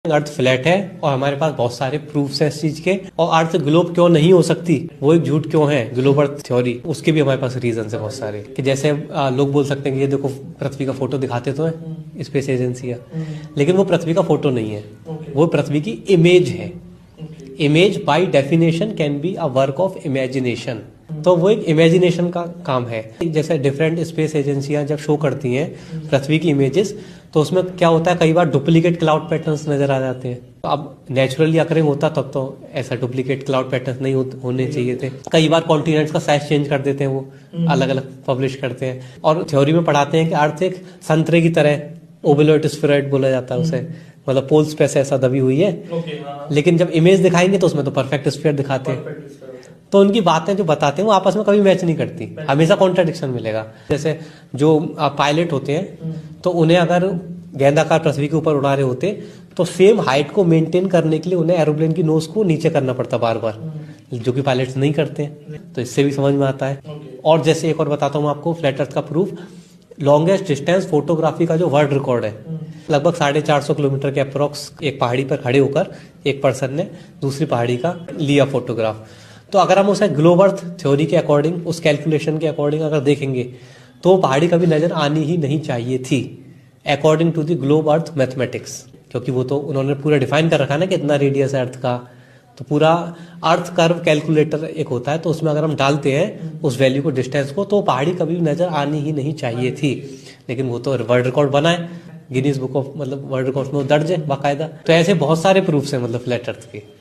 अर्थ flat है और हमारे पास बहुत सारे प्रूफ्स हैं इस चीज के, और अर्थ ग्लोब क्यों नहीं हो सकती, वो एक झूठ क्यों है ग्लोब अर्थ थ्योरी, उसके भी हमारे पास रीजन है बहुत सारे। कि जैसे लोग बोल सकते हैं कि ये देखो पृथ्वी का फोटो दिखाते तो है स्पेस एजेंसी है, लेकिन वो पृथ्वी का फोटो नहीं है, वो पृथ्वी की इमेज है। Image by definition can be a work of imagination, तो वो एक इमेजिनेशन का काम है। जैसे डिफरेंट स्पेस एजेंसियां जब शो करती हैं पृथ्वी की इमेजेस, तो उसमें क्या होता है, कई बार डुप्लीकेट क्लाउड पैटर्न्स नजर आ जाते हैं। अब नेचुरली अकरिंग होता तब तो ऐसा डुप्लीकेट क्लाउड पैटर्न्स नहीं होने चाहिए थे। कई बार कॉन्टिनेंट्स का साइज चेंज कर देते हैं, वो अलग अलग पब्लिश करते हैं, और थ्योरी में पढ़ाते हैं कि अर्थ एक संतरे की तरह ओवलोइड स्फेरॉइड बोला जाता है उसे, मतलब पोल्स पे ऐसा दबी हुई है। लेकिन जब इमेज दिखाएंगे तो उसमें तो परफेक्ट स्फीयर दिखाते हैं। तो उनकी बातें जो बताते हैं वो आपस में कभी मैच नहीं करती, हमेशा कॉन्ट्राडिक्शन मिलेगा। जैसे जो पायलट होते हैं, तो उन्हें अगर गेंदाकार पृथ्वी के ऊपर उड़ा रहे होते तो सेम हाइट को मेंटेन करने के लिए उन्हें एरोप्लेन की नोज को नीचे करना पड़ता बार बार, जो कि पायलट्स नहीं करते हैं। तो इससे भी समझ में आता है। और जैसे एक और बताता हूँ आपको फ्लैट अर्थ का प्रूफ, लॉन्गेस्ट डिस्टेंस फोटोग्राफी का जो वर्ल्ड रिकॉर्ड है, लगभग 450 किलोमीटर के अप्रोक्स एक पहाड़ी पर खड़े होकर एक पर्सन ने दूसरी पहाड़ी का लिया फोटोग्राफ। तो अगर हम उसे ग्लोब अर्थ थ्योरी के अकॉर्डिंग, उस कैलकुलेशन के अकॉर्डिंग अगर देखेंगे, तो पहाड़ी कभी नजर आनी ही नहीं चाहिए थी according to the globe earth mathematics, क्योंकि वो तो उन्होंने पूरा डिफाइन कर रखा है ना कि इतना रेडियस है अर्थ का। तो पूरा अर्थ कर्व कैलकुलेटर एक होता है, तो उसमें अगर हम डालते हैं उस वैल्यू को, डिस्टेंस को, तो पहाड़ी कभी नजर आनी ही नहीं चाहिए थी। लेकिन वो तो वर्ल्ड रिकॉर्ड बना है, गिनीज बुक ऑफ मतलब वर्ल्ड रिकॉर्ड में दर्ज है बाकायदा। तो ऐसे बहुत सारे प्रूफ्स हैं मतलब फ्लैट अर्थ के।